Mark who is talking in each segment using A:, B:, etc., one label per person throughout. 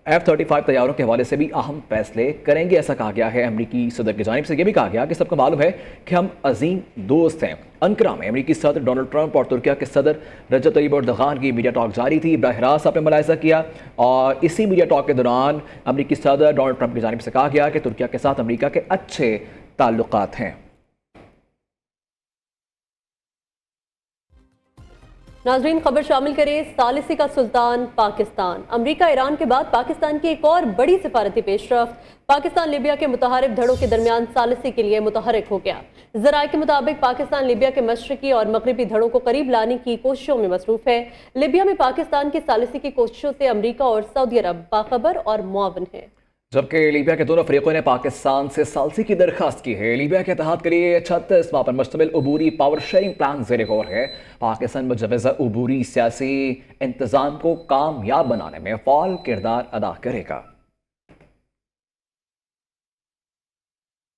A: F-35 طیاروں کے حوالے سے بھی اہم فیصلے کریں گے، ایسا کہا گیا ہے امریکی صدر کی جانب سے۔ یہ بھی کہا گیا کہ سب کو معلوم ہے کہ ہم عظیم دوست ہیں۔ انقرہ میں امریکی صدر ڈونلڈ ٹرمپ اور ترکیہ کے صدر رجب طیب اردغان کی میڈیا ٹاک جاری تھی۔ براہ راست آپ نے ملاحظہ کیا، اور اسی میڈیا ٹاک کے دوران امریکی صدر ڈونلڈ ٹرمپ کی جانب سے کہا گیا کہ ترکیہ کے ساتھ امریکہ کے اچھے تعلقات ہیں۔
B: ناظرین، خبر شامل کریں ثالثی کا سلطان پاکستان۔ امریکہ ایران کے بعد پاکستان کی ایک اور بڑی سفارتی پیش رفت، پاکستان لیبیا کے متحارب دھڑوں کے درمیان ثالثی کے لیے متحرک ہو گیا۔ ذرائع کے مطابق پاکستان لیبیا کے مشرقی اور مغربی دھڑوں کو قریب لانے کی کوششوں میں مصروف ہے۔ لیبیا میں پاکستان کی ثالثی کی کوششوں سے امریکہ اور سعودی عرب باخبر اور معاون ہیں،
A: جبکہ لیبیا کے دونوں فریقوں نے پاکستان سے ثالثی کی درخواست کی ہے۔ لیبیا کے اتحاد کے لیے 36 ماہ پر مشتمل عبوری پاور شیئرنگ پلان زیر غور ہے۔ پاکستان مجوزہ عبوری سیاسی انتظام کو کامیاب بنانے میں فعال کردار ادا کرے گا۔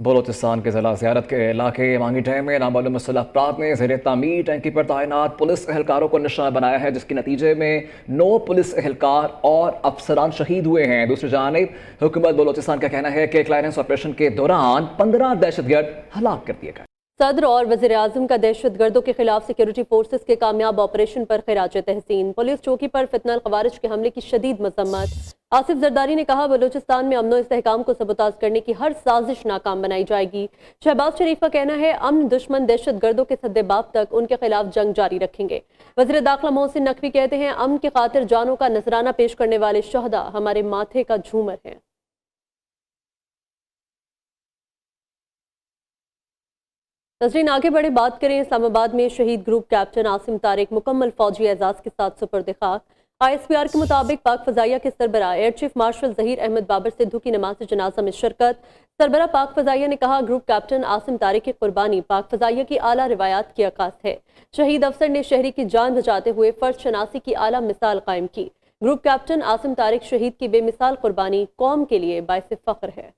A: بلوچستان کے ضلع زیارت کے علاقے مانگی ڈیم میں نامعلوم مسلح افراد نے زیر تعمیر ٹینکی پر تعینات پولیس اہلکاروں کو نشانہ بنایا ہے، جس کے نتیجے میں 9 پولیس اہلکار اور افسران شہید ہوئے ہیں۔ دوسری جانب حکومت بلوچستان کا کہنا ہے کہ کلیئرنس آپریشن کے دوران 15 دہشت گرد ہلاک کر دیے گئے۔
B: صدر اور وزیر اعظم کا دہشت گردوں کے خلاف سیکیورٹی فورسز کے کامیاب آپریشن پر خراج تحسین۔ پولیس چوکی پر فتنہ الخوارج کے حملے کی شدید مذمت۔ آصف زرداری نے کہا بلوچستان میں امن و استحکام کو سبوتاژ کرنے کی ہر سازش ناکام بنائی جائے گی۔ شہباز شریف کا کہنا ہے امن دشمن دہشت گردوں کے سد باب تک ان کے خلاف جنگ جاری رکھیں گے۔ وزیر داخلہ محسن نقوی کہتے ہیں امن کی خاطر جانوں کا نذرانہ پیش کرنے والے شہداء ہمارے ماتھے کا جھومر ہیں۔ ناظرین، آگے بڑھے بات کریں اسلام آباد میں شہید گروپ کیپٹن عاصم طارق مکمل فوجی اعزاز کے ساتھ سپرد خاک۔ ISPR کے مطابق پاک فضائیہ کے سربراہ air chief marshal Zaheer Ahmed Babar Sidhu کی نماز جنازہ میں شرکت۔ سربراہ پاک فضائیہ نے کہا گروپ کیپٹن عاصم طارق کی قربانی پاک فضائیہ کی اعلیٰ روایات کی عکاس ہے۔ شہید افسر نے شہری کی جان بچاتے ہوئے فرض شناسی کی اعلیٰ مثال قائم کی۔ گروپ کیپٹن عاصم طارق شہید کی بے مثال قربانی قوم کے لیے باعث فخر ہے۔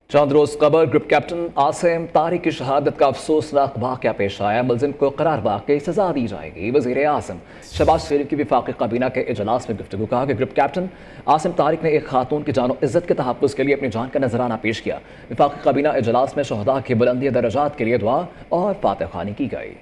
A: چند روز قبل گروپ کیپٹن عاصم طارق کی شہادت کا افسوسناک واقعہ پیش آیا۔ ملزم کو قرار واقعی سزا دی جائے گی۔ وزیر اعظم شہباز شریف کی وفاقی کابینہ کے اجلاس میں گفتگو کہا کہ گروپ کیپٹن عاصم طارق نے ایک خاتون کی جان و عزت کے تحفظ کے لیے اپنی جان کا نذرانہ پیش کیا۔ وفاقی کابینہ اجلاس میں شہداء کی بلندی درجات کے لیے دعا اور فاتح خوانی کی گئی۔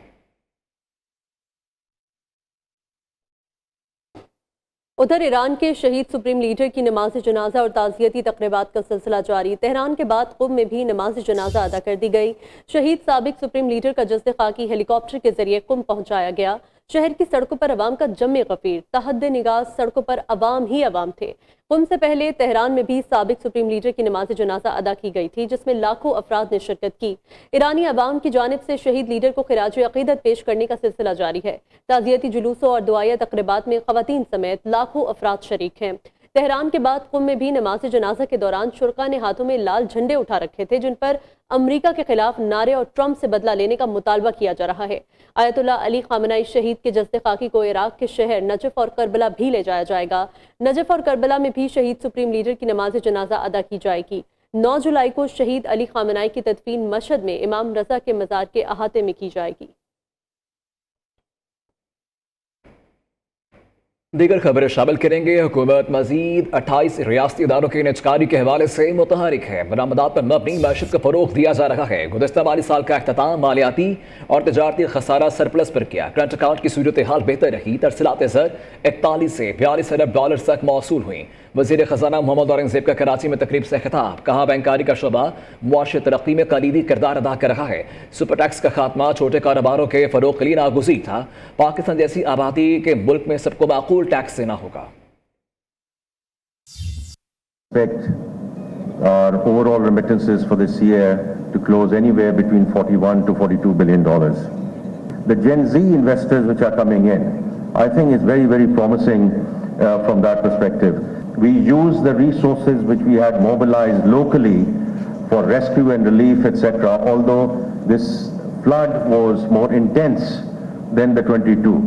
B: ادھر ایران کے شہید سپریم لیڈر کی نماز جنازہ اور تعزیتی تقریبات کا سلسلہ جاری۔ تہران کے بعد قم میں بھی نماز جنازہ ادا کر دی گئی۔ شہید سابق سپریم لیڈر کا جسد خاکی ہیلی کاپٹر کے ذریعے قم پہنچایا گیا۔ شہر کی سڑکوں پر عوام کا جم غفیر، تحد نگاہ سڑکوں پر عوام ہی عوام تھے۔ قم سے پہلے تہران میں بھی سابق سپریم لیڈر کی نماز جنازہ ادا کی گئی تھی، جس میں لاکھوں افراد نے شرکت کی۔ ایرانی عوام کی جانب سے شہید لیڈر کو خراج عقیدت پیش کرنے کا سلسلہ جاری ہے۔ تعزیتی جلوسوں اور دعائیہ تقریبات میں خواتین سمیت لاکھوں افراد شریک ہیں۔ تہران کے بعد قم میں بھی نماز جنازہ کے دوران شرکاء نے ہاتھوں میں لال جھنڈے اٹھا رکھے تھے، جن پر امریکہ کے خلاف نعرے اور ٹرمپ سے بدلہ لینے کا مطالبہ کیا جا رہا ہے۔ آیت اللہ علی خامنہئی شہید کے جسد خاکی کو عراق کے شہر نجف اور کربلا بھی لے جایا جائے گا۔ نجف اور کربلا میں بھی شہید سپریم لیڈر کی نماز جنازہ ادا کی جائے گی۔ 9 جولائی کو شہید علی خامنہئی کی تدفین مشہد میں امام رضا کے مزار کے احاطے میں کی جائے گی۔
A: دیگر خبریں شامل کریں گے۔ حکومت مزید 28 ریاستی اداروں کی نجکاری کے حوالے سے متحرک ہے۔ برآمدات پر مبنی معیشت کو فروغ دیا جا رہا ہے۔ گزشتہ مالی سال کا اختتام مالیاتی اور تجارتی خسارہ سرپلس پر کیا۔ کرنٹ اکاؤنٹ کی صورتحال بہتر رہی۔ ترسیلات زر 41 سے 42 ارب ڈالر تک موصول ہوئیں۔ وزیر خزانہ محمد اورنگزیب کا کراچی میں تقریب سے خطاب، کہا بینکاری کا شعبہ معاشی ترقی میں کلیدی کردار ادا کر رہا ہے۔ سپر ٹیکس کا خاتمہ چھوٹے کاروباروں کے فروغ کے لیے ناگزیر تھا۔ پاکستان جیسی آبادی کے ملک میں سب کو معقول ٹیکس دینا ہوگا۔
C: Our overall remittances for this year to close anywhere between $41 to $42 billion. The Gen Z investors which are coming in, I think is very, very promising from that perspective. We use the resources which we had mobilized locally for rescue and relief, etc. Although this flood was more intense than the 22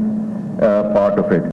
C: part of it.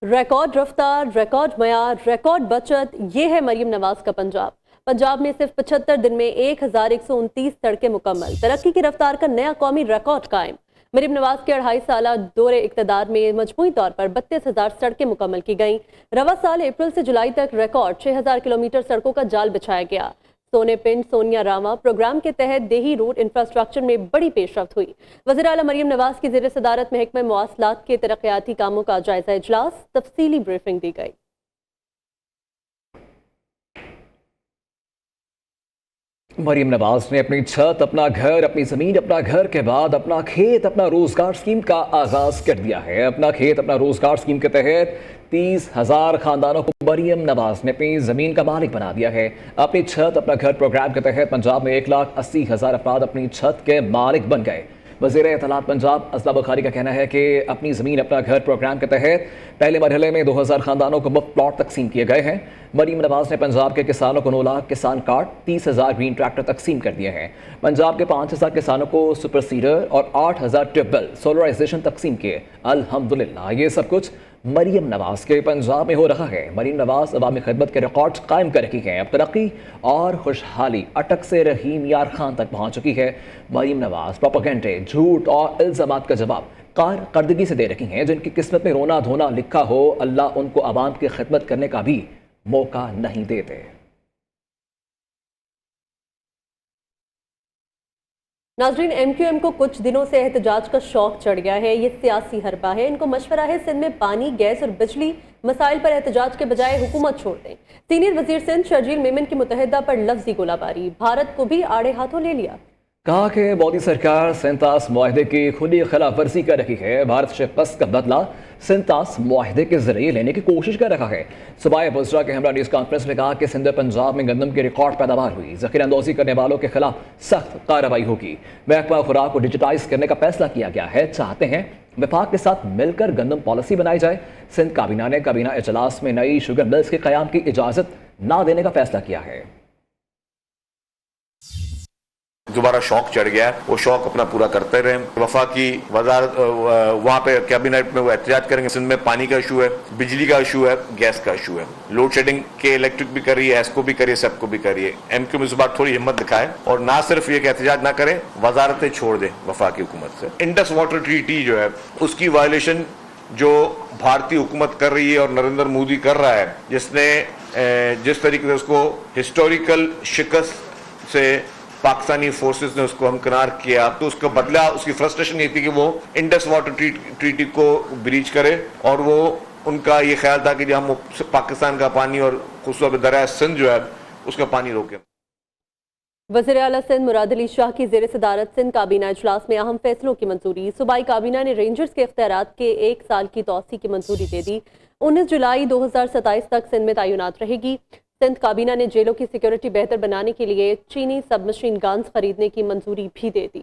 B: Record رفتار، record معیار، record بچت، یہ ہے مریم نواز کا پنجاب۔ پنجاب میں صرف 75 دن میں 1129 سڑکیں مکمل، ترقی کی رفتار کا نیا قومی ریکارڈ قائم۔ مریم نواز کے 2.5 سالہ دور اقتدار میں مجموعی طور پر 32,000 سڑکیں مکمل کی گئیں۔ رواں سال اپریل سے جولائی تک ریکارڈ 6,000 کلومیٹر سڑکوں کا جال بچھایا گیا۔ سونے پنڈ سونیا راما پروگرام کے تحت دیہی روڈ انفراسٹرکچر میں بڑی پیش رفت ہوئی۔ وزیر اعلیٰ مریم نواز کی زیر صدارت محکمہ مواصلات کے ترقیاتی کاموں کا جائزہ اجلاس، تفصیلی بریفنگ دی گئی۔
A: مریم نواز نے اپنی چھت، اپنا گھر، اپنی زمین، اپنا گھر کے بعد اپنا کھیت، اپنا روزگار اسکیم کا آغاز کر دیا ہے۔ اپنا کھیت اپنا روزگار اسکیم کے تحت 30,000 خاندانوں کو مریم نواز نے اپنی زمین کا مالک بنا دیا ہے۔ اپنی چھت اپنا گھر پروگرام کے تحت پنجاب میں 1,80,000 افراد اپنی چھت کے مالک بن گئے۔ وزیر اطلاعات پنجاب اسلم بخاری کا کہنا ہے کہ اپنی زمین اپنا گھر پروگرام کے تحت پہلے مرحلے میں 2,000 خاندانوں کو مفت پلاٹ تقسیم کیے گئے ہیں۔ مریم نواز نے پنجاب کے کسانوں کو 9 لاکھ کسان کارڈ، 30,000 گرین ٹریکٹر تقسیم کر دیے ہیں۔ پنجاب کے 5,000 کسانوں کو سپر سیڈر اور 8,000 ٹیوب ویل سولرائزیشن تقسیم کیے۔ الحمدللہ یہ سب کچھ مریم نواز کے پنجاب میں ہو رہا ہے۔ مریم نواز عوامی خدمت کے ریکارڈ قائم کر رہی ہے۔ اب ترقی اور خوشحالی اٹک سے رحیم یار خان تک پہنچ چکی ہے۔ مریم نواز پروپیگنڈے، جھوٹ اور الزامات کا جواب کارکردگی سے دے رہی ہیں۔ جن کی قسمت میں رونا دھونا لکھا ہو، اللہ ان کو عوام کی خدمت کرنے کا بھی موقع نہیں دیتے۔
B: ناظرین، ایم کیو ایم کو کچھ دنوں سے احتجاج کا شوق چڑھ گیا ہے۔ یہ سیاسی حربہ ہے۔ ان کو مشورہ ہے سندھ میں پانی، گیس اور بجلی مسائل پر احتجاج کے بجائے حکومت چھوڑ دیں۔ سینئر وزیر سندھ شرجیل میمن کی متحدہ پر لفظی گولہ باری، بھارت کو بھی آڑے ہاتھوں لے لیا۔
A: کہا کہ مودی سرکار سینتاس معاہدے کی کھلی خلاف ورزی کر رہی ہے۔ بھارت شکست کا بدلہ سینتاس معاہدے کے ذریعے لینے کی کوشش کر رہا ہے۔ صوبائی وزراء کے ہمراہ نیوز کانفرنس میں کہا کہ سندھ پنجاب میں گندم کی ریکارڈ پیداوار ہوئی، ذخیرہ اندوزی کرنے والوں کے خلاف سخت کارروائی ہوگی۔ محکمہ خوراک کو ڈیجیٹائز کرنے کا فیصلہ کیا گیا ہے۔ چاہتے ہیں وفاق کے ساتھ مل کر گندم پالیسی بنائی جائے۔ سندھ کابینہ نے کابینہ اجلاس میں نئی شوگر ملز کے قیام کی اجازت نہ دینے کا فیصلہ کیا ہے۔
D: دوبارہ شوق چڑھ گیا ہے، وہ شوق اپنا پورا کرتے رہیں۔ وفاقی وزارت وہاں پہ کیبنٹ میں وہ احتجاج کریں گے۔ سندھ میں پانی کا ایشو ہے، بجلی کا ایشو ہے، گیس کا ایشو ہے، لوڈ شیڈنگ کے الیکٹرک بھی کر رہی ہے، ایس کو بھی کریے، سب کو بھی کریے۔ ایم کیو میں اس بار تھوڑی ہمت دکھائے اور نہ صرف یہ کہ احتجاج نہ کریں، وزارتیں چھوڑ دیں وفاقی حکومت سے۔ انڈس واٹر ٹریٹی جو ہے اس کی وائلیشن جو بھارتی حکومت کر رہی ہے اور نریندر مودی کر رہا ہے، جس طریقے سے اس کو ہسٹوریکل شکست سے پاکستانی فورسز نے اس کو ہمکنار کیا، تو اس کا بدلہ، اس کی فرسٹریشن یہ تھی کہ وہ انڈس واٹر ٹریٹی کو بریچ کرے، اور وہ ان کا یہ خیال تھا کہ ہم پاکستان کا پانی اور خصوصاً دریائے سندھ جو ہے اس کا پانی روکیں۔
B: وزیر اعلیٰ سندھ مراد علی شاہ کی زیر صدارت سندھ کابینہ اجلاس میں اہم فیصلوں کی منظوری۔ صوبائی کابینہ نے رینجرز کے اختیارات کے 1 سال کی توسیع کی منظوری دے دی۔ 19 جولائی 2027 تک سندھ میں تعینات رہے گی۔ سندھ کابینہ نے جیلوں کی سیکیورٹی بہتر بنانے کے لیے چینی سب مشین گنز خریدنے کی منظوری بھی دے دی۔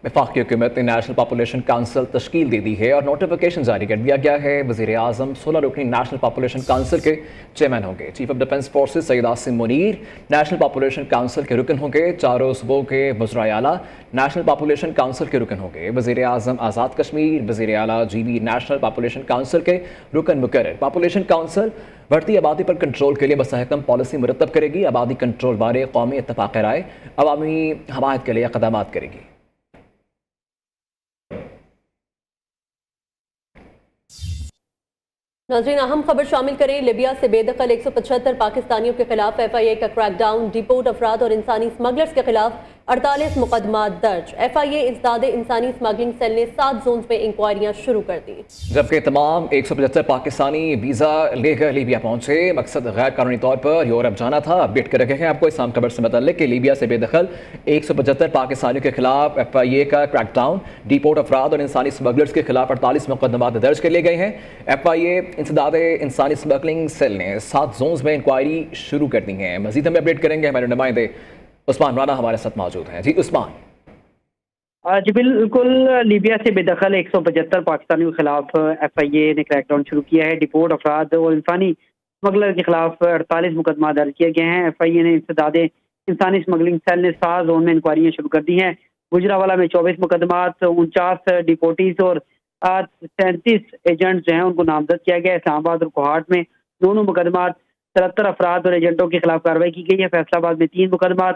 A: وفاقی حکومت نے نیشنل پاپولیشن کونسل تشکیل دے دی ہے اور نوٹیفیکیشن جاری کر دیا گیا ہے۔ وزیر اعظم 16 رکنی نیشنل پاپولیشن کونسل کے چیئرمین ہوں گے۔ Chief of defence forces Syed Asim Munir national population council کے رکن ہوں گے۔ چاروں صوبوں کے وزرائے اعلیٰ نیشنل پاپولیشن کونسل کے رکن ہوں گے۔ وزیر اعظم آزاد کشمیر وزیر اعلیٰ G B national population council کے رکن مقرر۔ پاپولیشن کونسل بڑھتی آبادی پر کنٹرول کے لیے مستحکم پالیسی مرتب کرے گی۔ آبادی کنٹرول بارے قومی اتفاق رائے عوامی حمایت کے لیے اقدامات کرے گی۔
B: ناظرین، اہم خبر شامل کریں۔ لیبیا سے بے دخل 175 پاکستانیوں کے خلاف ایف آئی اے کا کریک ڈاؤن، ڈیپورٹ افراد اور انسانی اسمگلرز کے خلاف 48 مقدمات درج۔ ایف آئی اے انسداد انسانی اسمگلنگ سیل نے 7 زونز میں انکوائریاں شروع کر دی۔
A: جبکہ تمام 175 پاکستانی ویزا لے کر لیبیا پہنچے، مقصد غیر قانونی طور پر یورپ جانا تھا۔ اپڈیٹ کر رہے ہیں آپ کو اس اہم خبر سے متعلق کہ لیبیا سے بے دخل 175 پاکستانیوں کے خلاف ایف آئی اے کا کریک ڈاؤن، ڈیپورٹ افراد اور انسانی اسمگلرز کے خلاف 48 مقدمات درج کر لیے گئے ہیں۔ ایف آئی اے انسداد انسانی اسمگلنگ سیل نے 7 زونز میں انکوائری شروع کر دی ہیں۔ مزید ہم اپڈیٹ کریں گے، ہمارے نمائندے عثمان رانا ہمارے ساتھ موجود ہیں۔ جی عثمان۔
E: جی بالکل، لیبیا سے بے دخل 175 پاکستانیوں کے خلاف ایف آئی اے نے کریک ڈاؤن شروع کیا ہے۔ ڈیپورٹ افراد اور انسانی اسمگلر کے خلاف 48 مقدمات درج کیے گئے ہیں۔ ایف آئی اے نے انسداد انسانی اسمگلنگ سیل نے 7 زون میں انکوائریاں شروع کر دی ہیں۔ گجرانوالہ میں 24 مقدمات، 49 ڈیپورٹیز اور 37 ایجنٹ جو ہیں ان کو نامزد کیا گیا ہے۔ اسلام آباد اور کوہاٹ میں 9 مقدمات، 73 افراد اور ایجنٹوں کے خلاف کارروائی کی گئی ہے۔ فیصلہ آباد میں 3 مقدمات،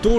F: 2